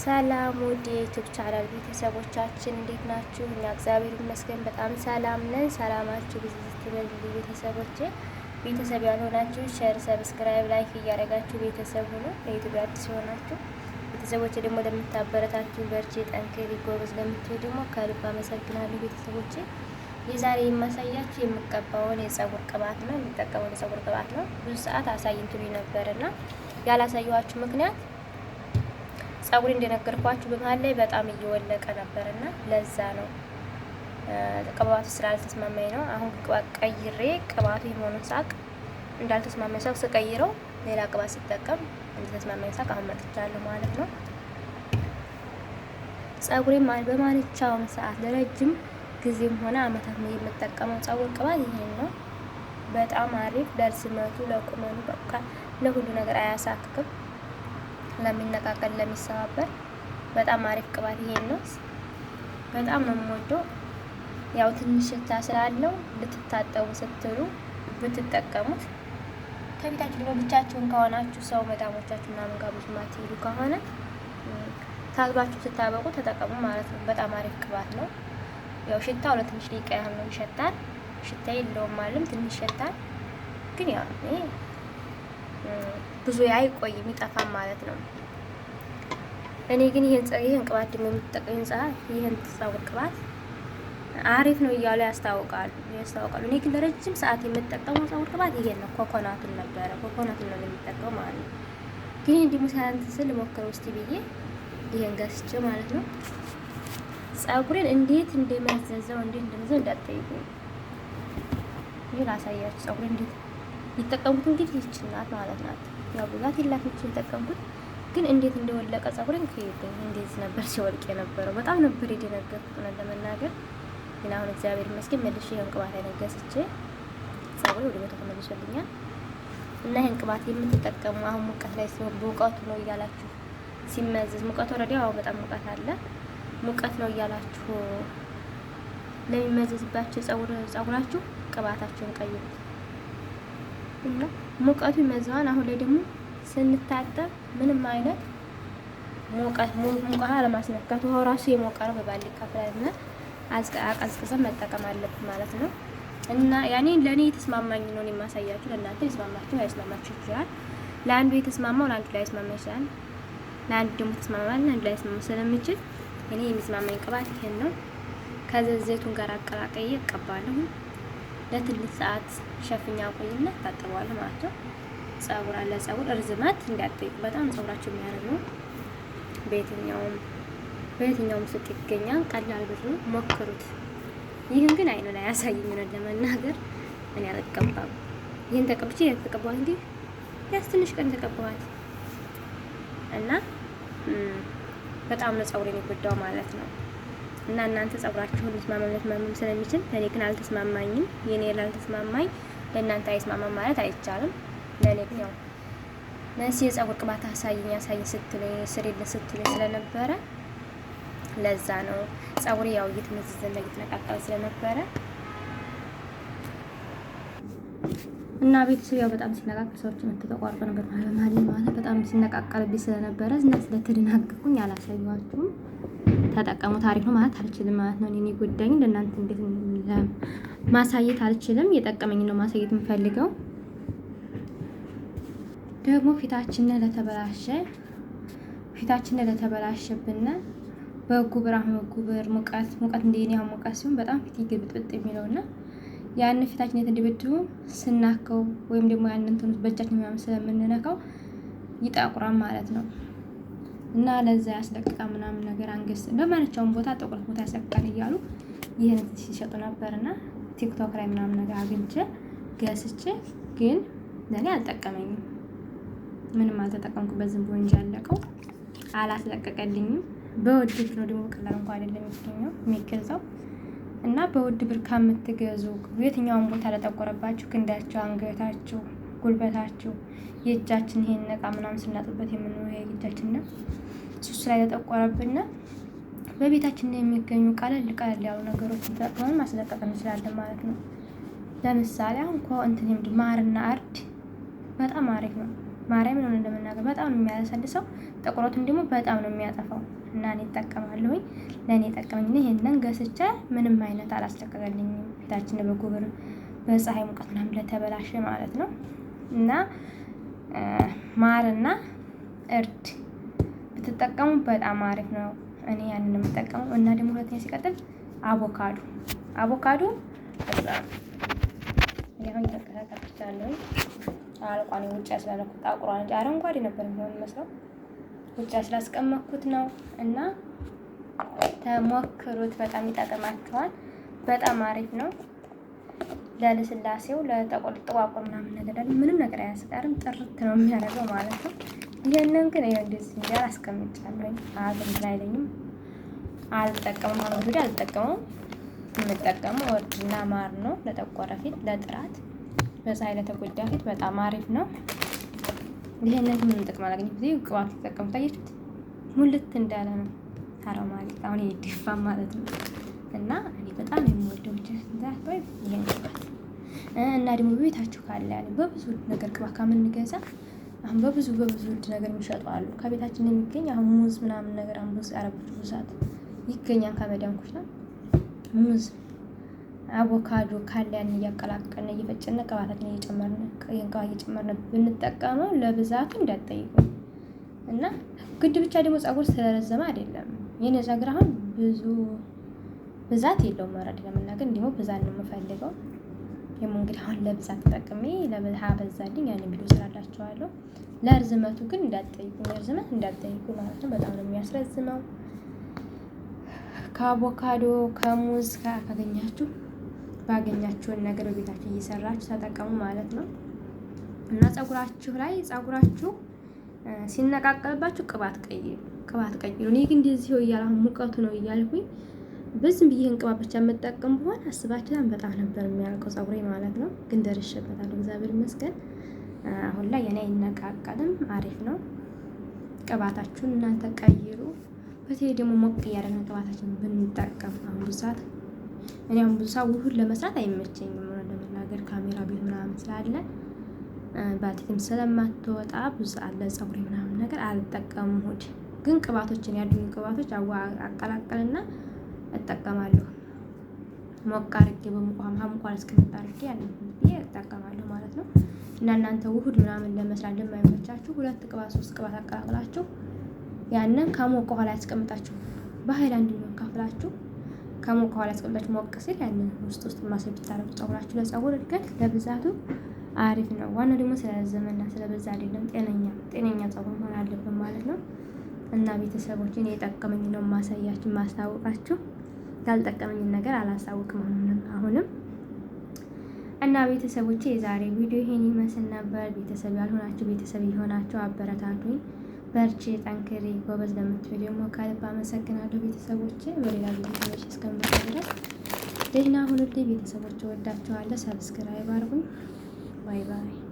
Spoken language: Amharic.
ሰላም ውድ የዩቲዩብ ቻናል ቤተሰቦቻችን እንዴት ናችሁ? እኛ እግዚአብሔር ይመስገን በጣም ሰላም ነን። ሰላማችሁ ብዙ ስትበል ቤተሰቦቼ፣ ቤተሰብ ያልሆናችሁ ሼር፣ ሰብስክራይብ፣ ላይክ እያደረጋችሁ ቤተሰብ ሁኑ። ለዩቲዩብ አዲስ የሆናችሁ ቤተሰቦቼ ደግሞ ለምታበረታችሁ በርቺ፣ ጠንክሪ፣ ጎበዝ ለምትሉ ደግሞ ከልብ አመሰግናለሁ ቤተሰቦቼ። የዛሬ የማሳያችሁ የምቀባውን የጸጉር ቅባት ነው። የሚጠቀመው የጸጉር ቅባት ነው። ብዙ ሰዓት አሳይንቱኝ ነበርና ያላሳየኋችሁ ምክንያት ጸጉሬ እንደነገርኳችሁ በመሃል ላይ በጣም እየወለቀ ነበርና ለዛ ነው። ቅባቱ ስላልተስማማኝ ነው። አሁን ቅባት ቀይሬ ቅባቱ የሆነውን ሳቅ እንዳልተስማማኝ ሳቅ ስቀይረው ሌላ ቅባት ሲጠቀም እንደተስማማኝ ሳቅ አሁን መጥቻለሁ ማለት ነው። ጸጉሬ በማንኛውም ሰዓት ለረጅም ጊዜም ሆነ አመታት ነው የምጠቀመው ጸጉር ቅባት ይሄን ነው። በጣም አሪፍ ለርዝመቱ፣ ለቁመኑ፣ በቃ ለሁሉ ነገር አያሳክክም። ለሚነቃቀል ለሚሰባበር በጣም አሪፍ ቅባት ይሄን ነው። በጣም ነው የምወደው። ያው ትንሽ ሽታ ስላለው ልትታጠቡ ስትሉ ብትጠቀሙት፣ ከቤታችሁ ደግሞ ብቻችሁን ከሆናችሁ ሰው መዳሞቻችሁ ምናምን ጋር ብዙ ማትሄዱ ከሆነ ታጥባችሁ ስታበቁ ተጠቀሙ ማለት ነው። በጣም አሪፍ ቅባት ነው። ያው ሽታው ለትንሽ ደቂቃ ያህል ነው ይሸታል። ሽታ የለውም ማለም ትንሽ ይሸታል፣ ግን ያው ብዙ አይቆይም ይጠፋም ማለት ነው። እኔ ግን ይሄን ቅባት ደግሞ የምትጠቀሙ ይሄን ጸጉር ቅባት አሪፍ ነው እያሉ ያስታውቃሉ። እኔ ግን ለረጅም ሰዓት የምጠቀመው ጸጉር ቅባት ይሄን ነው። ኮኮናቱን ነበረ ኮኮናቱን ነው የምጠቀመው ማለት ነው። ግን እንዲሁ ሳንት ስል ሞክረው እስቲ ብዬ ይሄን ገዝቼ ማለት ነው። ጸጉሬን እንዴት እንደማዘዘው እንዳትጠይቁ። ይሄ ላሳያችሁ ጸጉሬን እንዴት ይጠቀሙት እንግዲህ ይችላል ማለት ናት። ያው ብዛት ይላክች የተጠቀምኩት ግን እንዴት እንደወለቀ ጸጉሬን ከይደኝ እንደዚህ ነበር ሲወልቅ የነበረው። በጣም ነበር የደነገጥኩት ነው ለመናገር። ግን አሁን እግዚአብሔር ይመስገን መልሼ ይሄን ቅባት አይነገስቼ ጸጉሬ ወደ ቦታው ተመልሶልኛል። እና ይሄን ቅባት የምትጠቀሙ አሁን ሙቀት ላይ ሲሆን ሙቀቱ ነው እያላችሁ ሲመዘዝ ሙቀቱ ወረዲ አሁን በጣም ሙቀት አለ። ሙቀት ነው እያላችሁ ለሚመዘዝባችሁ ጸጉራችሁ ቅባታችሁን ቀይሩት እና ሙቀቱ ይመዘዋል። አሁን ላይ ደግሞ ስንታጠብ ምንም አይነት ሙቀት ለማስነካት ውሃው ራሱ የሞቀ ነው በባሊ ከፍለና አቀዝቅዘን መጠቀም አለብን ማለት ነው። እና ያኔ ለኔ የተስማማኝ ነው የማሳያችሁ። ለእናንተ የተስማማችሁ አይስማማችሁ ይችላል። ለአንዱ የተስማማው ለአንዱ ላይ ይስማማ ይችላል። ለአንዱ ደግሞ ተስማማል ለአንዱ ላይ ይስማማ ስለሚችል እኔ የሚስማማኝ ቅባት ይሄን ነው። ከዘይቱን ጋር አቀላቀዬ እቀባለሁ። ለትንሽ ሰዓት ሸፍኛ ቆይና ታጠባለሁ ማለት ነው። ጸጉር አለ ጸጉር እርዝመት እንዳትጠይቁ። በጣም ጸጉራችሁ የሚያረግ ነው። በየትኛውም ሱቅ ይገኛል። ቀላል ብር ነው፣ ሞክሩት። ይህን ግን አይኑ ላይ ያሳየኝ ነው ለመናገር እኔ አልቀባም። ይህን ተቀብቼ የተቀባሁት እንዴ ያስ ትንሽ ቀን ተቀባሁት እና በጣም ነው ጸጉሬን የጎዳው ማለት ነው። እና እናንተ ጸጉራችሁን ልትማመም ስለሚችል እኔ ግን አልተስማማኝም። የኔ ላልተስማማኝ ለእናንተ አይስማማም ማለት አይቻልም። ለኔ ግን ያው ነሲ የጸጉር ቅባት አሳይኝ ስትለኝ ስሪልኝ ስትለኝ ስለነበረ ለዛ ነው ጸጉሬ ያው እየተመዘዘና እየተነቃቀለ ስለነበረ እና ቤተሰብ ያው በጣም ሲነቃቀል ሰዎች ተቋርጦ ነበር ማለት በጣም ሲነቃቀልብኝ ስለነበረ እና ስለተደናገኩኝ አላሳየኋችሁም። ተጠቀሙ። ታሪክ ነው ማለት አልችልም ማለት ነው። እኔ ጉዳኝ ለእናንተ እንዴት ማሳየት አልችልም። የጠቀመኝ ነው ማሳየት የምፈልገው። ደግሞ ፊታችን ለተበላሸብን በጉብር ሙቀት እንደኔ ያው ሙቀት ሲሆን በጣም ፊት ይግብጥብጥ የሚለውና ያን ፊታችን የተደበደቡ ስናከው ወይም ደግሞ ያን እንትን በእጃችን ምናምን ስለምንነካው ይጣቁራል ማለት ነው። እና ለዛ ያስለቅቃ ምናምን ነገር አንገስ በማንኛውም ቦታ ጥቁር ቦታ ያሰቃል እያሉ ይሄን ሲሸጡ ነበርና ቲክቶክ ላይ ምናምን ነገር አግኝቼ ገዝቼ ግን ለኔ አልጠቀመኝም። ምንም አልተጠቀምኩበት ዝም ብሎ እንጂ ያለቀው አላስለቀቀልኝም። በውድ ብር ነው ደግሞ ቀላል እንኳን አይደለም የሚገዛው እና በውድ ብር ከምትገዙ የትኛውን ቦታ ለጠቆረባችሁ ክንዳችሁ፣ አንገታችሁ፣ ጉልበታችሁ የእጃችን ይሄን ነቃ ምናምን ስናጥበት የምንወይ የእጃችን ነው ሱስ ላይ ተጠቆረብና በቤታችን የሚገኙ ቀለል ያሉ ነገሮችን ተጠቅመን ማስለቀቅ እንችላለን ማለት ነው። ለምሳሌ አሁን እንትን ማርና እርድ በጣም አሪፍ ነው። ማርያም ነው እንደምናገር በጣም ነው የሚያሰልሰው። ጥቁረቱን ደግሞ በጣም ነው የሚያጠፋው። እና እኔ እጠቀማለሁኝ። ለእኔ ጠቀመኝ። ይሄንን ገዝቼ ምንም አይነት አላስቸገረልኝም። ፊታችን በጉብር በፀሐይ ሙቀት ምናምን ለተበላሸ ማለት ነው። እና ማርና እርድ ብትጠቀሙ በጣም አሪፍ ነው። እኔ ያንን ነው የምጠቀመው። እና ደግሞ ሁለተኛ ሲቀጥል አቮካዶ እዛ ያው ይተከታተላል አልቋን ውጭ ያስላለኩት አቁሯን እንጂ አረንጓዴ ነበር የሚመስለው ውጭ ስላስቀመጥኩት ነው። እና ተሞክሩት፣ በጣም ይጠቅማችኋል። በጣም አሪፍ ነው ለልስላሴው፣ ለጠቋቁር ምናምን ነገር አለ ምንም ነገር አያስቀርም። ጥርት ነው የሚያደርገው ማለት ነው። ይሄንን ግን ይሄ እንደዚህ እንዲያል አስቀምጫለሁ። አግን አይለኝም፣ አልጠቀምም። አሁን ወዲያ አልጠቀመውም። የምጠቀመው ወርድና ማር ነው። ለጠቆረ ፊት፣ ለጥራት፣ በፀሐይ ለተጎዳ ፊት በጣም አሪፍ ነው። ይሄንን ምን ጥቅም አላገኘም። ጊዜ ቅባት ተጠቀሙ። ታያችሁት ሙልት እንዳለ ነው ታራው ማለት አሁን ይደፋ ማለት ነው። እና እኔ በጣም የምወደው ወይ ይሄን ቅባት እና ደግሞ ቤታችሁ ካለ ያለ በብዙ ነገር ቅባት ከምንገዛ አሁን በብዙ ነገር የሚሸጡ አሉ። ከቤታችን የሚገኝ አሁን ሙዝ ምናምን ነገር ሙዝ አረቦች ብዛት ይገኛል። ከመዳንኩሽ ነው ሙዝ አቮካዶ ካለ ያን እያቀላቀልን እየፈጨን ቅባታችን እየጨመርን ይሄን ቅባት እየጨመርን ብንጠቀመው ለብዛቱ እንዳትጠይቁኝ። እና ግድ ብቻ ደግሞ ፀጉር ስለረዘመ አይደለም። የኔ ፀጉር አሁን ብዙ ብዛት የለውም። መረድ ለመናገር እንዲሁ ብዛት ነው የምፈልገው። ደግሞ እንግዲህ አሁን ለብዛት ተጠቅሜ ለብዛ በዛልኝ ያንን ቪዲዮ ሰራላችኋለሁ። ለርዝመቱ ግን እንዳትጠይቁኝ፣ ለርዝመት እንዳትጠይቁኝ ማለት ነው። በጣም ነው የሚያስረዝመው። ከአቮካዶ ከሙዝ ካገኛችሁ ባገኛችሁን ነገር በቤታችሁ እየሰራችሁ ተጠቀሙ ማለት ነው። እና ፀጉራችሁ ሲነቃቀልባችሁ ቅባት ቀይሩ። እኔ ግን እንደዚህ እያለ አሁን ሙቀቱ ነው እያልኩኝ በዝም ብዬ ቅባት ብቻ የምጠቀም በሆነ አስባችኋል በጣም ነበር የሚያልቀው ፀጉሬ ማለት ነው። ግን ደርሼበታለሁ እግዚአብሔር ይመስገን። አሁን ላይ የኔ አይነቃቀልም፣ አሪፍ ነው። ቅባታችሁን እናንተ ቀይሩ። በተለይ ደግሞ ሞቅ እያደረግን ቅባታችንን ብንጠቀም አሁን ብዙ ሰዓት እኔ አሁን ብዙ ሰዓት ውህድ ለመስራት አይመቸኝም ለመናገር ካሜራ ቤት ምናምን ስላለ ባትሪም ስለማትወጣ ብዙ ሰዓት ለፀጉሬ ምናምን ነገር አልጠቀምም። ውህድ ግን ቅባቶችን ያሉኝ ቅባቶች አቀላቀልና እጠቀማለሁ። ሞቅ አድርጌ በሙቋ እስከመጣ አድርጌ ያንን እጠቀማለሁ ማለት ነው። እና እናንተ ውህድ ምናምን ለመስራት እንደማይመቻችሁ 2 ቅባት 3 ቅባት አቀላቅላችሁ ያንን ከሞቀ ኋላ ያስቀምጣችሁ በሃይላንድ ነው ካፍላችሁ ከሞቀ ኋላ ያስቀምጣችሁ ሞቅ ሲል ያንን ውስጥ ማሰብ ብታረጉ ፀጉራችሁ ለፀጉር እድገት ለብዛቱ አሪፍ ነው። ዋናው ደግሞ ስለዘመንና ስለበዛ አይደለም፣ ጤነኛ ፀጉር መሆን አለብን ማለት ነው። እና ቤተሰቦችን የጠቀመኝ ነው ማሳወቃችሁ። ያልጠቀመኝን ነገር አላሳውቅም አሁንም። እና ቤተሰቦቼ የዛሬ ቪዲዮ ይሄን ይመስል ነበር። ቤተሰብ ያልሆናችሁ ቤተሰብ የሆናችሁ አበረታቱኝ። በርቺ፣ ጠንክሪ፣ ጎበዝ ለምትሉ ደግሞ ከልብ አመሰግናለሁ ቤተሰቦቼ። በሌላ ቪዲዮዎች እስከምንመጣ ድረስ ደህና ሁኑልኝ ቤተሰቦቼ። ወዳችኋለሁ። ሰብስክራይብ አድርጉኝ። ባይ ባይ።